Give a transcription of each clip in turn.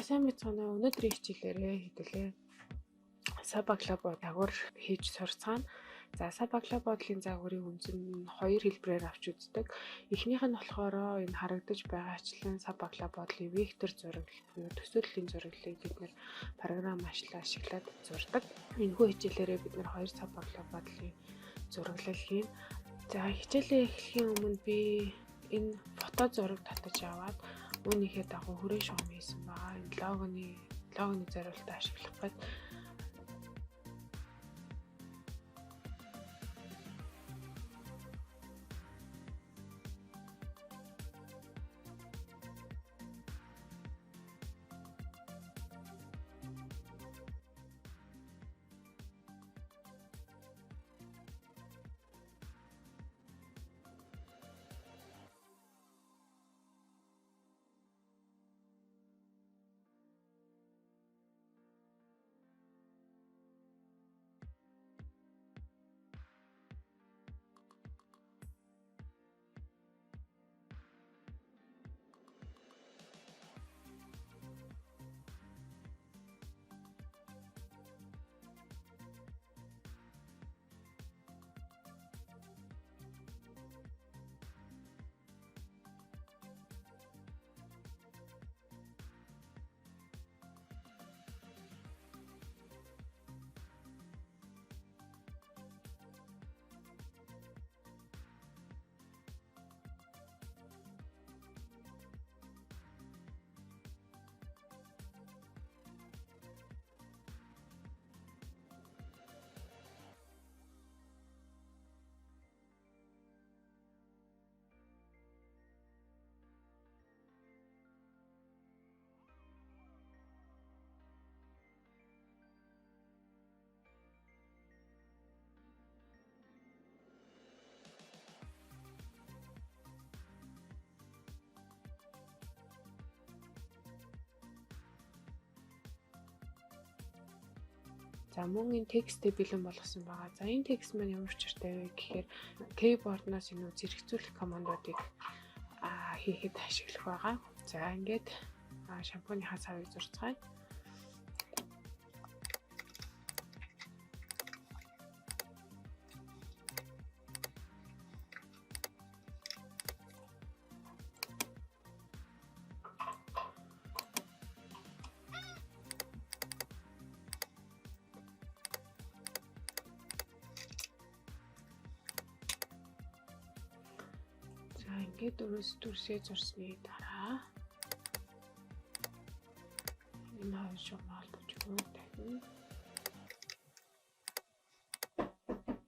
сайн мэцгаана. Өнөөдрийн хичээлээрээ хэдүүлээ Сабаклабо дагвар хийж сурцгаана. За Сабаклабодлын загварын үндэс нь хоёр хэлбэрээр авч үздэг. Эхнийх нь болохоор энэ харагдаж байгаачлан Сабаклабодлын вектор зураглал буюу төсөөллийн зураглалыг бид нэр програм ашиглаад зурдаг. Энэхүү хичээлээрээ бид нэр хоёр Сабаклабодлын зураглал хийн. За хичээлээ эхлэхийн өмнө би энэ фото зураг татаж аваад үүнийхээ дагуу хүрээ шугам хийсэн байгаа. Энэ логоны зориулалтад ашиглах гээд за мөн энэ текстээ бэлэн болгосон байгаа. За энэ текст маань ямар учиртай вэ гэхээр keyboard-наас энэ зэрэгцүүлэх командуудыг хийхэд ашиглах байгаа. За ингээд шампуныхаа савыг зурцгаая. Ингээд дүрсээ зурсны дараа энэ хоёр шугамаа олж өгнө.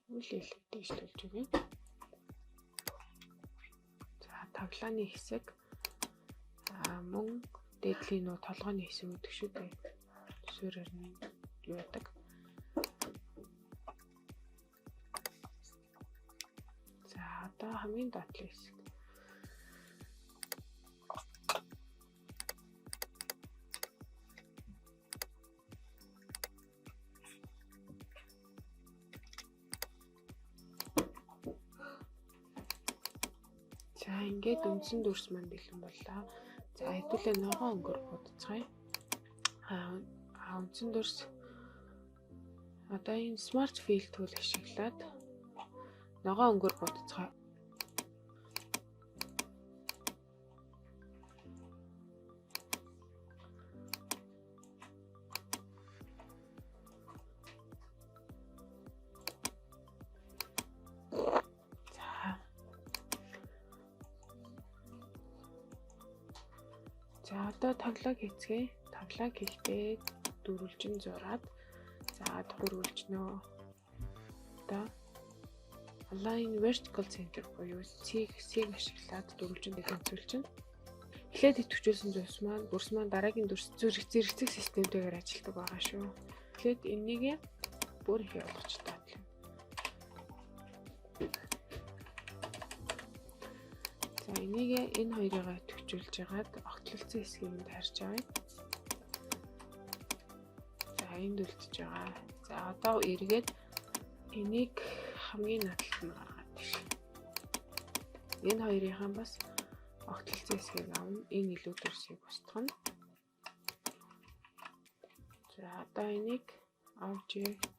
Үйл хэлбэрийг дэвшлүүлж өгье. За таглааны хэсэг мөн дээдлийн нөө толгойн хэсэг гэдэг шүү дээ. Төсөөрөр нь юу яадаг. За одоо хамгийн доотлын хэсэг. За ингээд үндсэн дүрс маань бэлэн боллоо. За хэдүүлээ ногоон өнгөөр будцгаая. Үндсэн дүрс одоо энэ Smart Fill tool ашиглаад ногоон өнгөөр будцгаая. За одоо таглаг хийцгээе. Таглаг хийхдээ дөрвөлжин зураад за дөрвөлжнөө. Одоо Align Vertical Center буюу C-г ашиглаад дөрвөлжинд тэнцвэрлэж. Эхлээд идэвхжүүлсэн дүрс маань дараагийн дүрс зэрэгцэх системтэйгээр ажилладаг байгаа шүү. Эхлээд энийг бүр их болгож таатлаа. За энийг энэ хоёрыгаа идэвхжүүлж ягаад огтлолцсон хэсгийг нь тарьж авъя. За энд үлдчихэж байгаа. За одоо эргээд энийг хамгийн наадталд нь гаргаад тийш. Энэ хоёрынхаа бас огтлолцсон хэсгийг авна. Энэ илүү дүрсийг устгана. За одоо энийг object.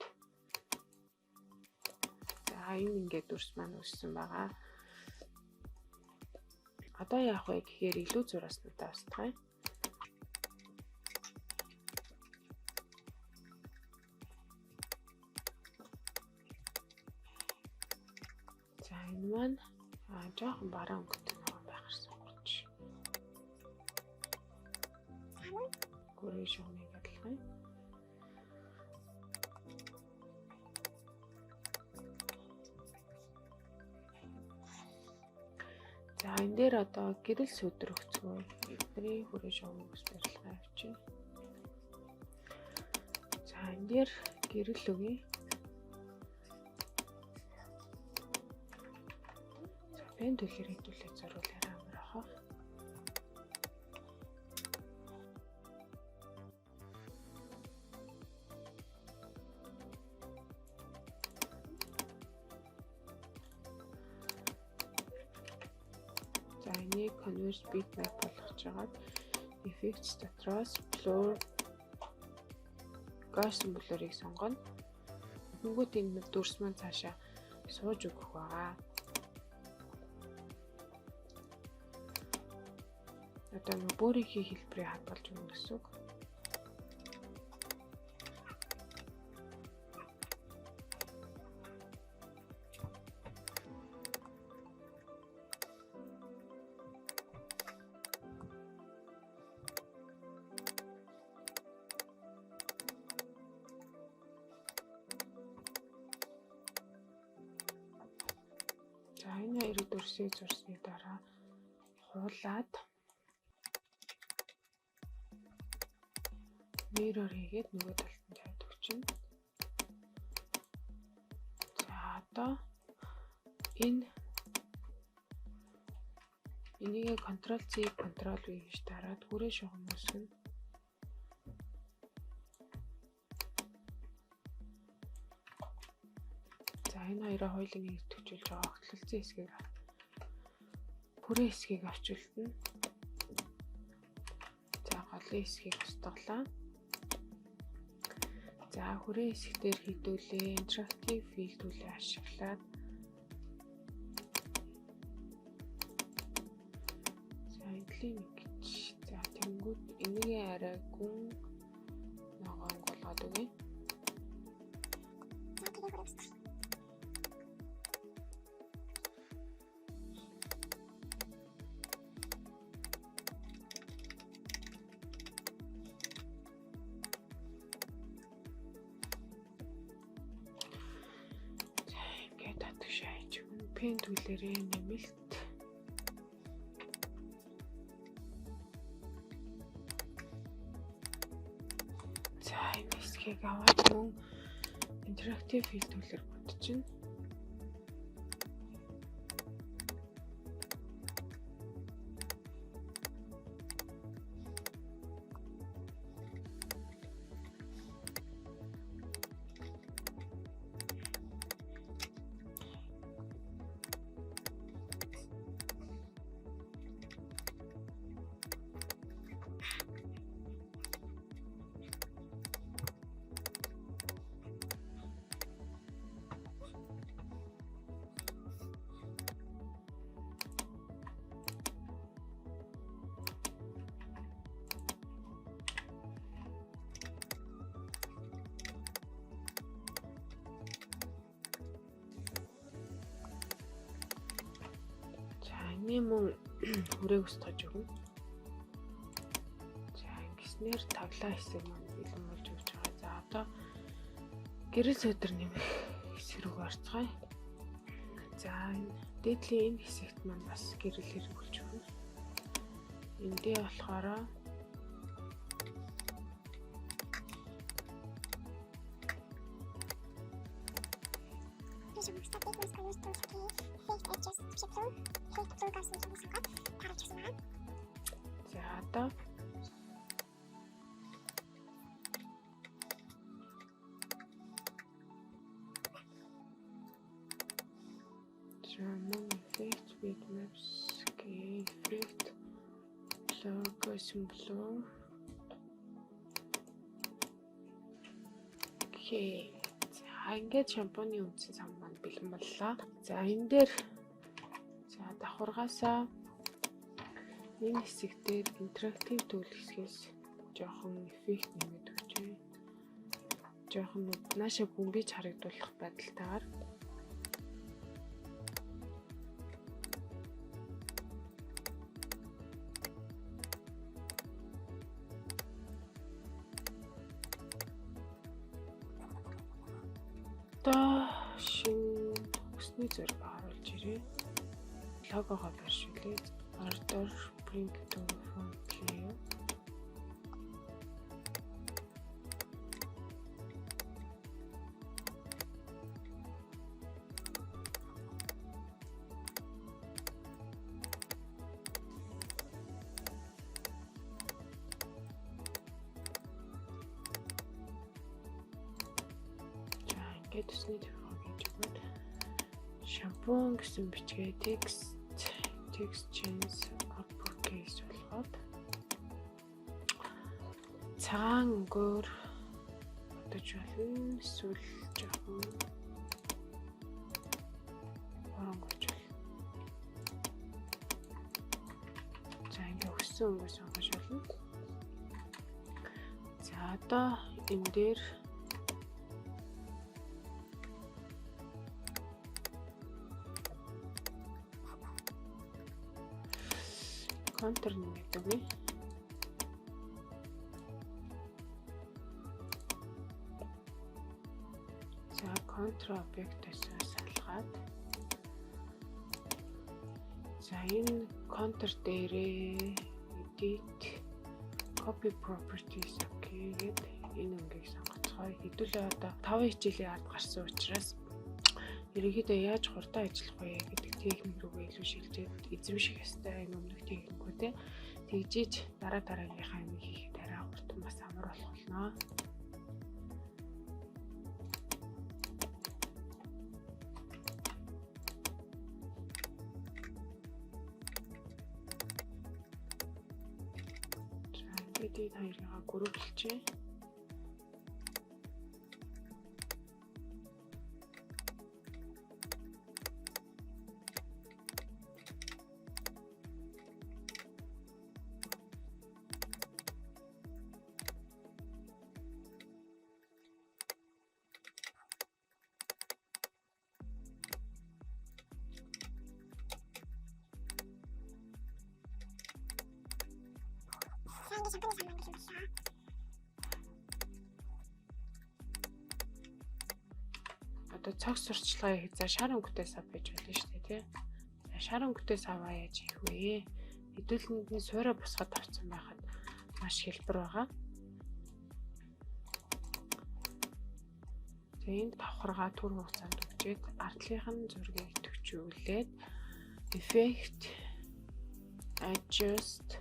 За энэ ингээд дүрс маань үүссэн байгаа. Одоо яах вэ гэхээр илүү зурааснуудаа устгая. За энэ маань жоохон бараа өнгөтэй байх гэсэн гэж. Гөрөө шугамыг адилхан. За энэ дээр одоо гэрэл сүдөр өгцгөө. Эдний хүрээ шугамыг ус барилгаа авчи. За энэ дээр гэрэл өгье. За пен төлөөр хэдүүлээ зориулаарай амар ахаа. За энийг converge bitmap болгож байгаад effects дотроос blur gaussian blur-ыг сонгоно. Тэнгүүд энэ дүрс маань цаашаа сууж өгөх байгаа. Одоо нэг бүрийнхээ хэлбэрийг хадгалж өгнө гэсэн үг. За энэ хоёрыг дүрсийг зурсны дараа хуулаад mirror хийгээд нөгөө талд нь тавьд өгчнө. За одоо энийг Ctrl C Ctrl V гэж дараад хүрээ шугам үсгэнэ. За энэ хоёроо хоёулаа нэг төвчүүлж байгаа огтлолцсон хэсгийг хүрээ хэсгийг авч үлдэнэ. За голын хэсгийг устгалаа. За хүрээ хэсгээр хийдүүлээ. Interactive field үлээ ашиглаад за эдлийн гэж за тэнгууд энэгээ арай гүн ногоон болгоод өгье. Пен түлээрээ нэмэлт за энэ хэсгийг аваад мөн interactive field түлээр бодчихно. Эний мөн хүрээг устгаж өгнө. За ингэснээр таглаа хэсэг маань бэлэн болж өгч байгаа. За одоо гэрэл өдөр нэмэх хэсэг рүү орцгоё. За энэ дээдлийн энэ хэсэгт маань бас гэрэл хэрэгүүлж өгнө. Эндээ болохоор за одоо effect bitmaps effect blur gaussian blur Окей. За ингээд шампуны үндсэн сав маань бэлэн боллоо. За энэ дээр за давхаргаасаа энэ хэсэг дээр интерактив төл хэсгээс жоохон эффект нэмээд өгч байна. Жоохон нааша бөмбөж харагдуулах байдалтайгаар шинэ өсний зураг харуулж ирээ. Логогоо барьшуулъя. Order bring to front layer. Ингээд өсний зураг гэж өгөөд шампунь гэсэн бичгээ text change uppercase болгоод цагаан өнгөөр бодож болно. Эсвэл жоохон онгоч. За ингээ өссөн өнгөө сонгож болно. За одоо энэ дээр контур нэмээд өгье. За контур объектээс салгаад за энэ контур дээрээ edit copy properties гэгээд энэ өнгийг сонгоцгоё. Хэдүүлээ одоо 5 хичээлийн ард гарсан учраас ерөнхийдөө яаж хурдан ажиллах вэ гэдэг техник рүүгээ илүү шилжээд эзэмших ёстой энэ өмнөх техникүүдээ тэгжиж дараагийнхаа юм хийхэд арай хурдан бас амар болох болно. За тэгээд хоёрыгаа групплчээ. Одоо цогц сурталчилгаа хийх за шар өнгөтэй сав байж болно шүү дээ тий. Шар өнгөтэй саваа яаж хийх вэ? Хэдүүлэндний суурай босгоод авсан байхад маш хэлбэр байгаа. Тэгээ энд давхаргаа түр хугацаанд өгчээд ардлынхан зургийг төвчүүлээд effect adjust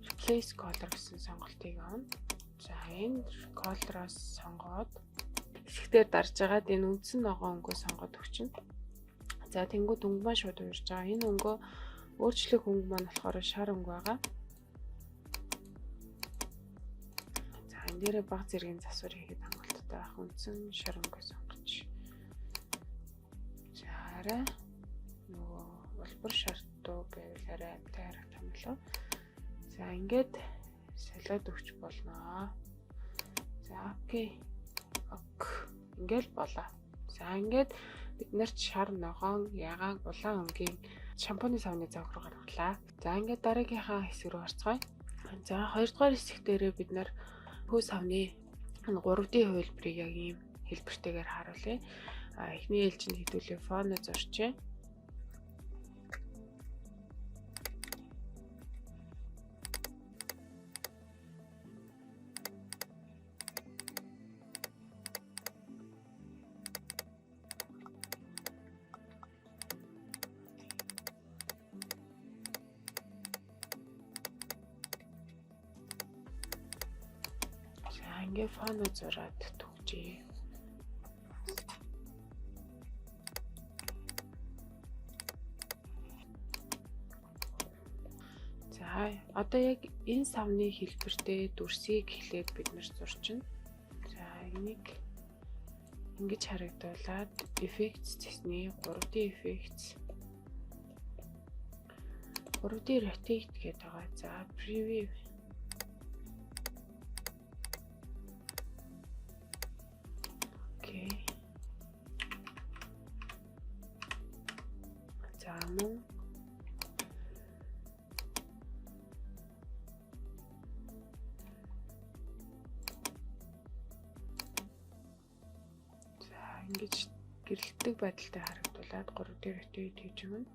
replace color гэсэн сонголтыг авна. За энэ color-аас сонгоод хэсгээр дарж байгаад энэ үндсэн ногоон өнгөө сонгоод өгчнө. За тэнгууд өнгө маань шууд уурж байгаа. Энэ өнгөө өөрчлөх өнгө маань болохоор шар өнгө байгаа. За энэ дээрээ баг зэргийн засвар хийгээд хангалттай байх үндсэн шар өнгөө сонгож. За арай нөгөө улбар шартуу гэвэл арай таарах юм болов. За ингээд солиод өгч болно. За окей. Ингээл болоо. За ингээд бид нарт шар ногоон, ягаан, улаан өнгийн шампуны савны зав руу гаргалаа. За ингээд дараагийнхаа хэсэг рүү орцгоё. За хоёрдугаар хэсэг дээрээ бид нар хөө савны 3D хувилбарыг яг ийм хэлбэртэйгээр харуулъя. Эхний ээлжинд хэдүүлээ фоно зорчээ. Ингээ фоно зураад төгжээ. За одоо яг энэ савны хэлбэртэй дүрсийг хэлээд бид нар зурчна. За энийг ингэж харагдуулаад effects гэсний 3D effects 3D rotate гэдэг байгаа. За preview окей. За мөн ингэж гэрэлтдэг байдалтай харагдуулаад 3D rotate хийж өгнө.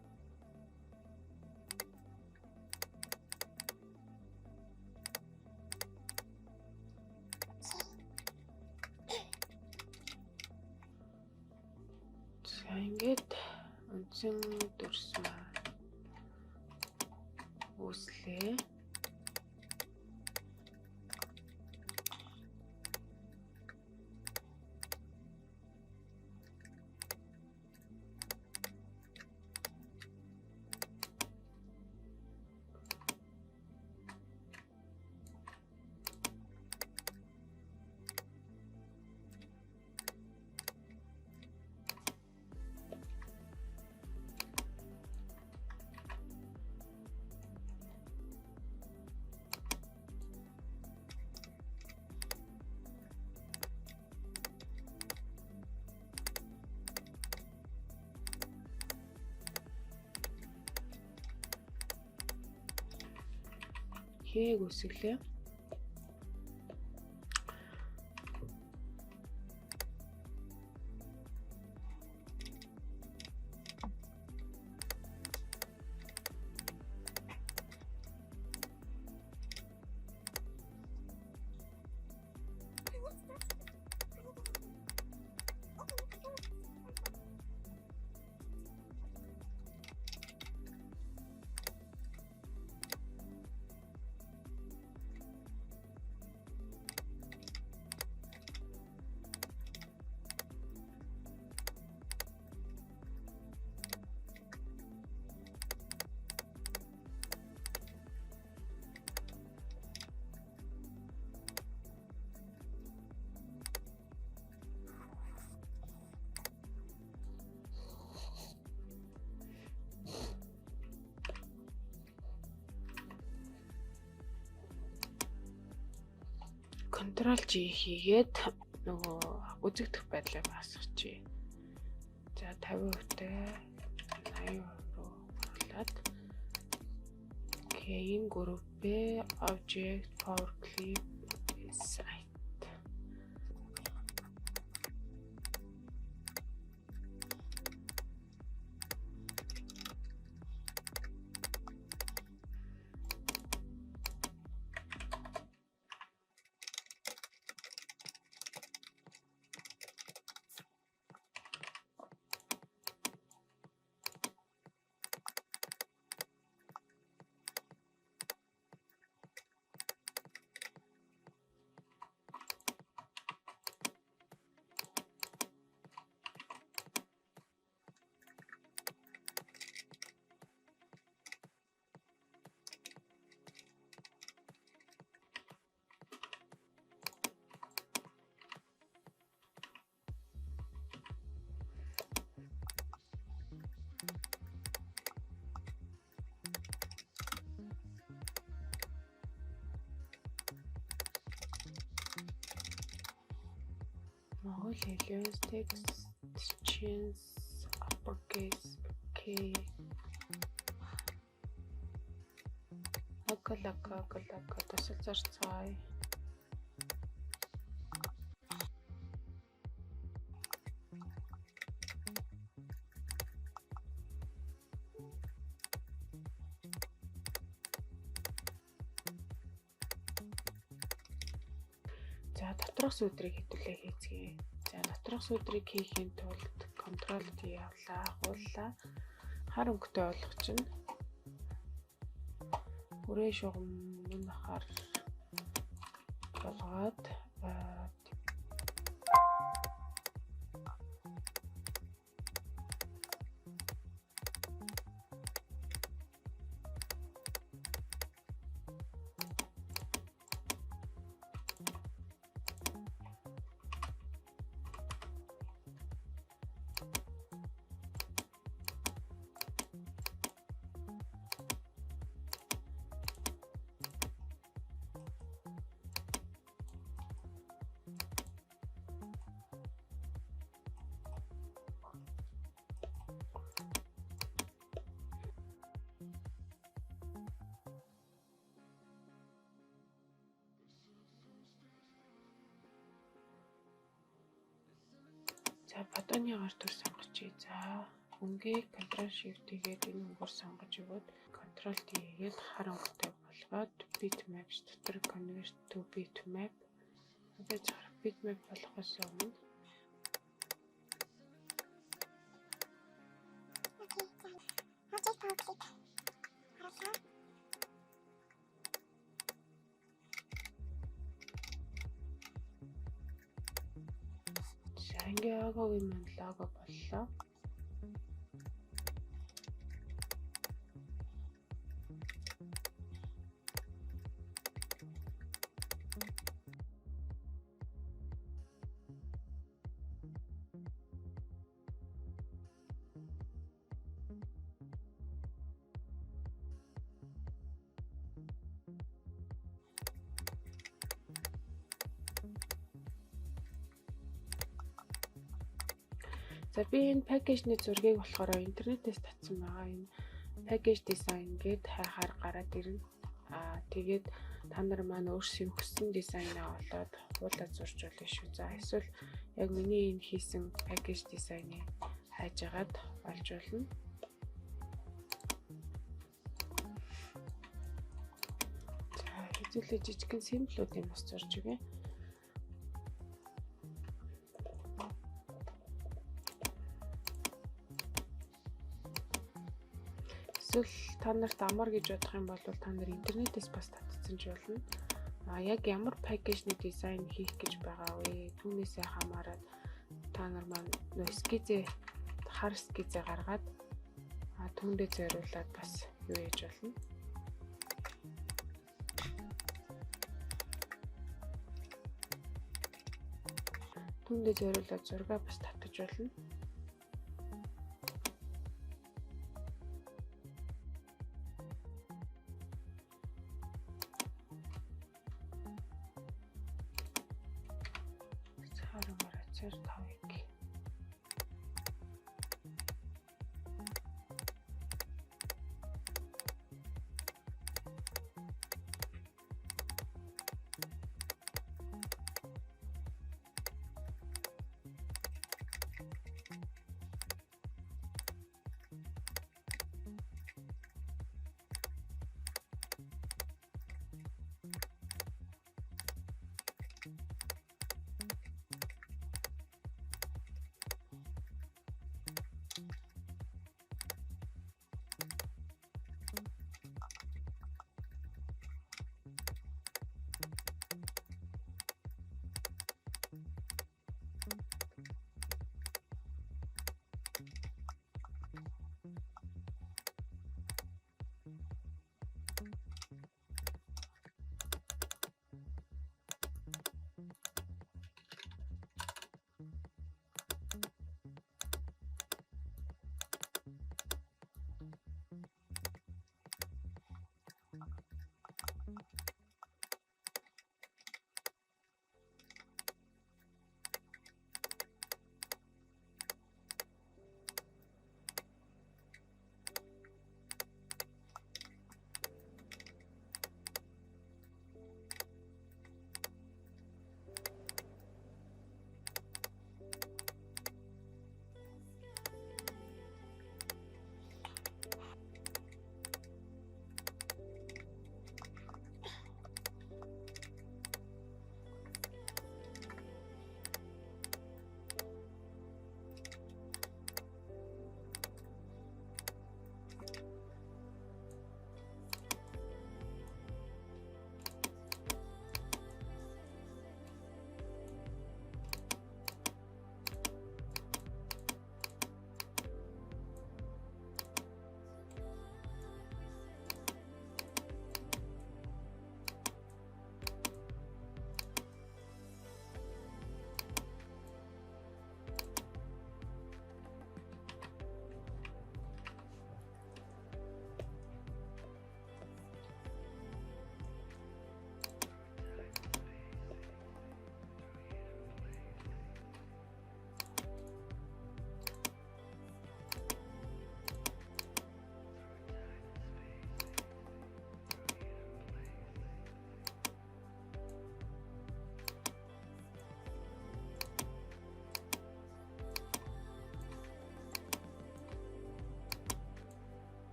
За ингээд үндсэн дүрс маань үүслээ. Хээг үсгэлээ. Ctrl G хийгээд нөгөө үзэгдэх байдлыг асгачих. За 50%-тай 80% руу оруулаад окей, энэ группээ object power clip site. Монгол хэлээс text change uppercase K агалака тасал зарцгаая. За доторх сүдрийг хэвлээ хийцгээе. За доторх сүдрийг хийхийн тулд Ctrl T явлаа, хууллаа. Хар өнгөтэй болгочихно. Хүрээ шугам мөн хар болгоод За бодооны гарт төр сонгочихъя. За өнгийг Ctrl Shift хийгээд энэ өнгөөр сонгож өгөөд Ctrl D хийгээд хар өнгөтэй болгоод bitmaps дотор convert to bitmap. Тэгээд bitmap болохоос өмнө ингээ логогийн маань лого боллоо. За би энэ пакэжны зургийг болохоор интернетээс татсан байгаа. Энэ package design гээд хайхаар гараад ирнэ. Тэгээд та нар маань өөрсдийн хүссэн дизайнаа олоод хуулаад зурж болно шүү. За эсвэл яг миний энэ хийсэн package design-ыг хайж агаад олж болно. За хэзээ жижигхэн симплүүдийн бас зурж өгье. Эсвэл та нарт амар гэж бодох юм бол та нар интернетээс бас татсан ч болно. Яг ямар пакэжны дизайн хийх гэж байгаа вэ? Түүнээсээ хамаарат та нар маань скизээ хар скизээ гаргаад түүндээ зориулаад бас юу яаж болно. Түүндээ зориулаад зураг бас татаж болно.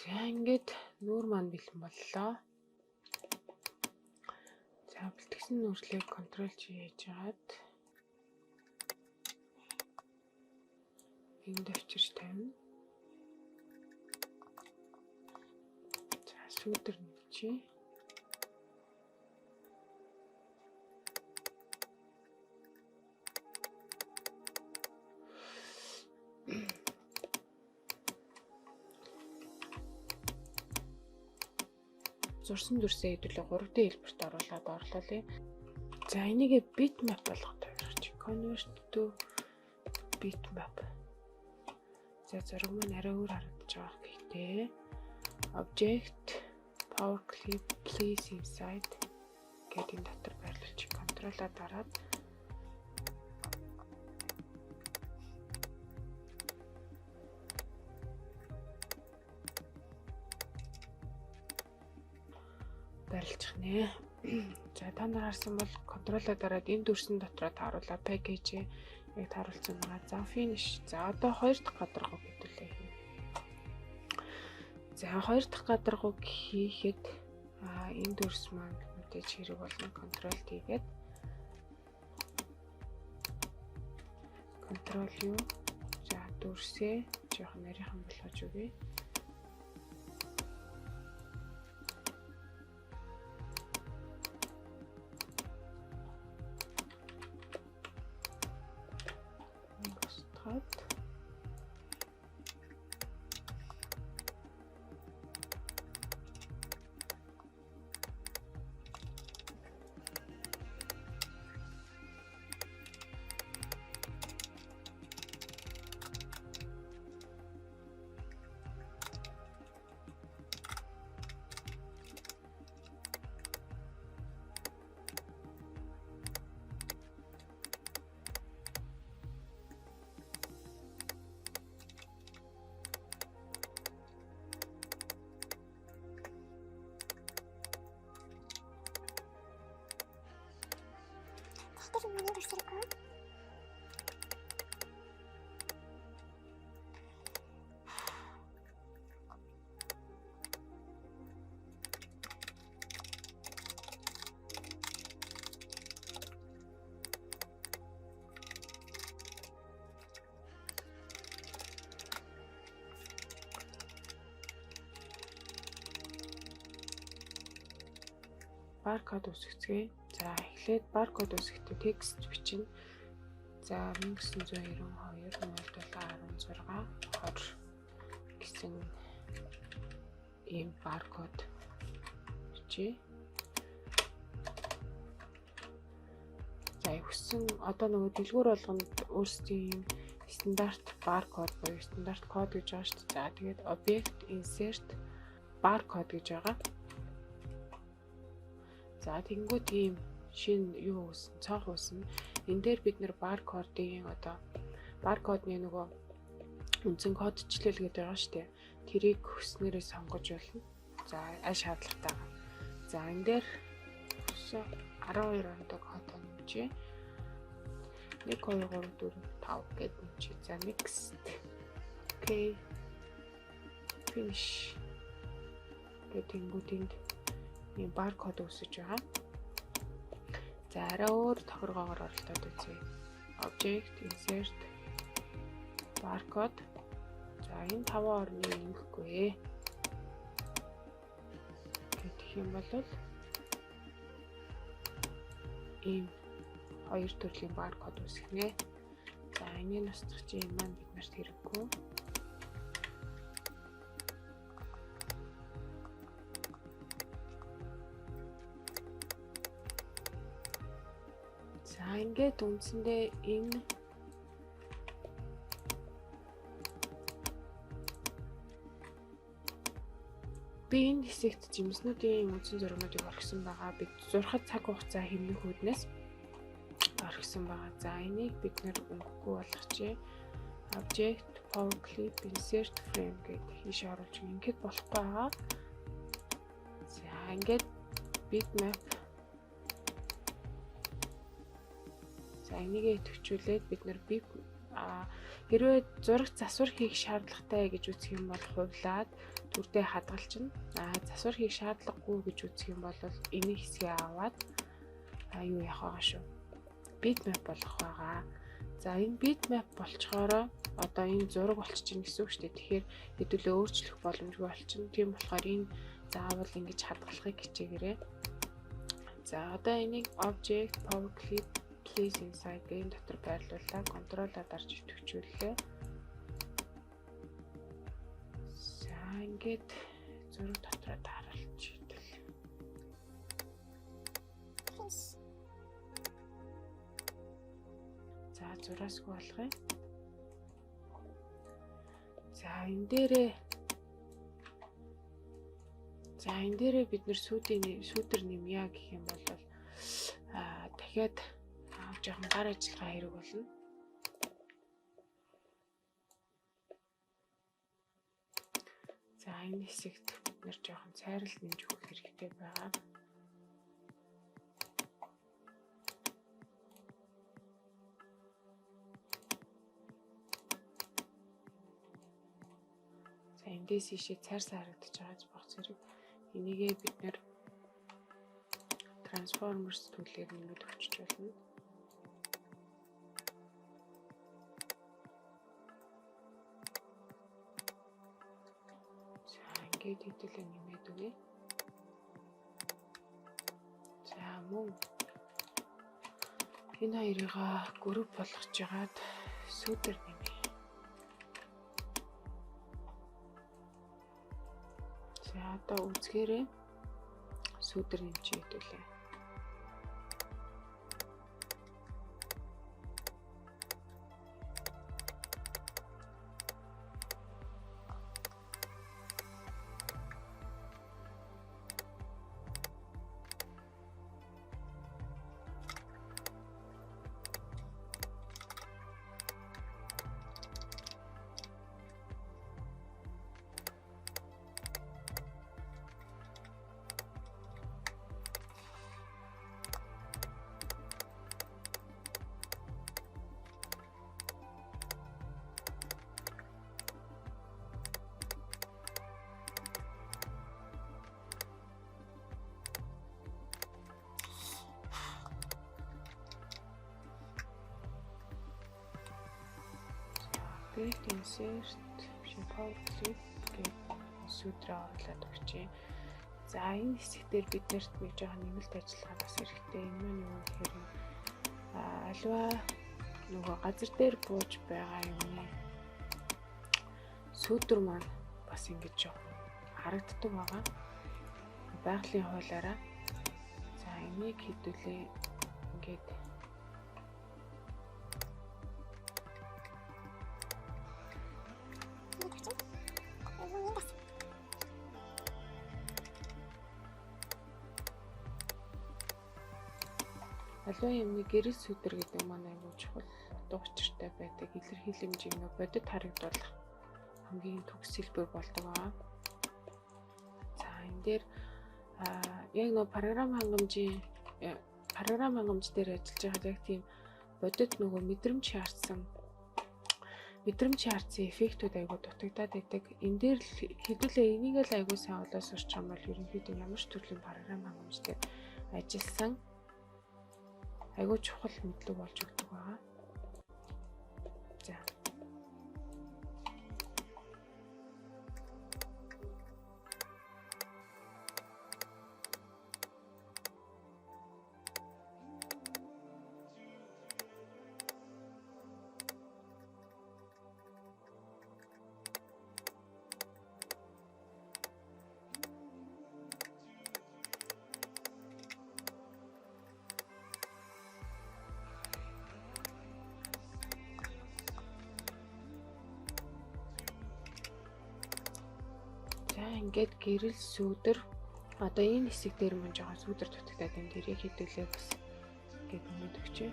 За ингээд нүүр маань бэлэн боллоо. За бэлтгэсэн нүүрлийг контрол G хийж хагаад энд авчирч тавина. За сүүдэр нэгчи. Зурсан дүрсээ хэдүүлээ 3D хэлбэрт оруулаад орлуулъя. За энийг bitmap болгох тавьчих. Convert to bitmap. За зураг маань арай өөр харагдаж байгаа гэхдээ object power clip please inside гэдэг энэ дотор байрлуулчих. Контролоо дараад барилчих нэ. За та нар харсан бол контролоо дараад энэ дүрсэн дотроо тааруулаад package яг тааруулсан байгаа. За finish. За одоо хоёр дахь гадаргууг хэвлээ. За хоёр дахь гадаргууг хийхэд энэ дүрс маань мэдээж хэрэг болно. Control T-гээд Control U. За дүрсээ жоохон нарийнхан болгож өгье. Что же мне рисовать? Баркод үсгэцгээе. За эхлээд баркод үсгэхдээ текст бичнэ. За 1992 0716 20 гэсэн ийм баркод бичээ. За хүссэн одоо нөгөө дэлгүүр болгонд өөрсдийн стандарт баркод буюу стандарт код гэж байгаа шүү дээ. За тэгээд object insert barcode гэж байгаа. За тэгэнгүүт ийм шинэ юу үүснэ, цонх үүснэ. Энэ дээр бид нэр баркодын одоо баркодны нөгөө үндсэн кодчлэл гэдэг байгаа шүү дээ. Тэрийг хүснээрээ сонгож болно. За аль шаардлагатай. За энэ дээр 12 ондог код нэмжээ. 1 2 3 4 5 гэдэг нэмжээ. За next. Okay. Finish. Гэтэнгүүт энд ийм баркод үүсэж байгаа. За арай өөр тохиргоогоор оролдоод үзье. Object insert barcode. За энэ 5 орны нэмэхгүй. Гэх юм бол ийм хоёр төрлийн баркод үүсгэнэ. За энийг устгах чинь юм маань бид нарт хэрэггүй. Ингээд үндсэндээ энэ би энэ хэсэгт жимснүүдийн үндсэн зургуудыг орхисон байгаа. Бид зурхад цаг хугацаа хэмнэх үүднээс орхисон байгаа. За энийг бид нэр өнгөхгүй болгочихъя. Object power clip insert frame гэдэг хийш оруулж ингээд болохгүй байгаа. За ингээд bitmap. За энийгээ төвчүүлээд бид нэр хэрвээ зураг засвар хийх шаардлагатай гэж үзэх юм бол хувлаад бүрдээ хадгалчихна. Засвар хийх шаардлагагүй гэж үзэх юм бол энийг хэсгээ аваад юу яах байгаа шүү. Bitmap болгох байгаа. За энэ bitmap болчхороо одоо энэ зураг болчихно гэсэн үг шүү дээ. Тэгэхээр хэдүүлээ өөрчлөх боломжгүй болчихно. Тийм болохоор энэ заавал ингэж хадгалахыг хичээгээрэй. За одоо энийг object power clip place inside гэх дотор байрлууллаа. Контролоор дарж идэвхжүүллээ. За ингээд зураг дотроо дараалж идэл. За зураасгүй болгоё. За энэ дээрээ бид нэр сүүдэр нэмья гэх юм бол дахиад жоохон гар ажиллагаа хэрэг болно. За энэ хэсэгт бид нэр жоохон цайралт нэмж өгөх хэрэгтэй байгаа. За эндээс ишээ цайрсаа харагдаж байгаа баг зэрэг. Энийгээ бид нэр Transformers төлөөр нэмээд өчөж болно. За ингээд хэдүүлээ нэмээд өгье. За мөн энэ хоёрыг групп болгож жагаад сүүдэр нэмье. За одоо үзгээрээ сүүдэр нэмж хэдүүлээ. Insert power clip гэх сүдрээ оруулаад өгчээ. За энэ хэсгээр бид нарт нэг жоохон нэмэлт ажиллагаа бас хэрэгтэй. Энэ нь юу гэхээр альва нөгөө газар дээр бууж байгаа юмны сүдэр маань бас ингэж жоохон харагддаг байгаа. Байгалийн хуулиараа. За энийг хэдүүлээ ингээд аливаа юмны гэрэл сүдэр гэдэг маань аюул чухал дуучиртай байдаг. Илэрхийлэмж юм бодит харагдуулах хамгийн төгс хэлбэр болдог аа. За энэ дээр яг нөгөө програм хангамж дээр ажиллаж байгаа яг тийм бодит нөгөө мэдрэмж шаардсан эффектүүд аюул дутагдаад байдаг. Энэ дээр хэдүүлээ энийг л аюул сайн олоос сурч байгаа бол ерөнхийдөө ямар ч төрлийн програм хангамж дээр ажилласан аюул чухал мэдлэг болж өгдөг байгаа. За. Ингээд гэрэл сүдэр одоо энэ хэсэг дээр мөн жоохон сүдэр дутагдаад энэ дэрийг хэдүүлээ бас ингээд нэмээд өгчээ.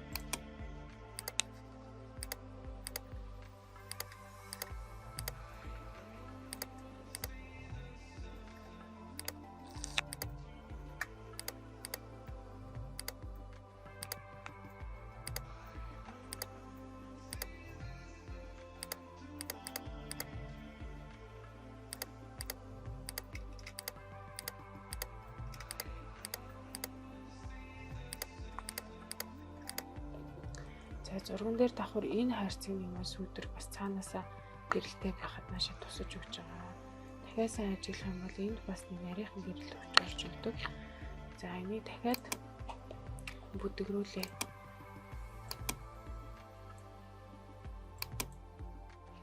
За зурган дээр давхар энэ хайрцаг нэмээс өдөр бас цаанаасаа гэрэлтэй байхад наашаа тусаж өгч байгаа. Дахиад сайн ажиллах юм бол энд бас нэг нарийнхан гэрэл орж өгдөг. За энийг дахиад бүдгрүүлээ.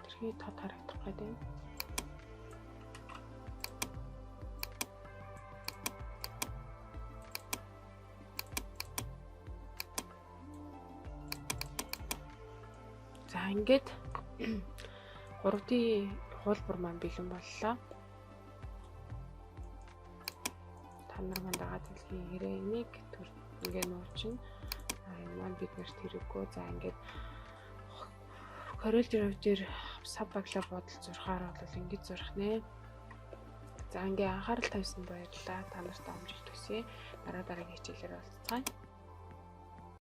Тэрхий тод харагдах гэдэг. За ингээд 3D хуулбар маань бэлэн боллоо. Та нар манд байгаа дэлхийн хэрэг энийг ингээ нуучин. Энэ маань биднэрт хэрэггүй. За ингээд Corel Draw дээр сав баглаа бодол зурхаар бол ингэж зурх нэ. За ингээ анхаарал тавьсан баярлалаа. Та нарт амжилт хүсье. Дараагийн хичээлээр уулзцгаая.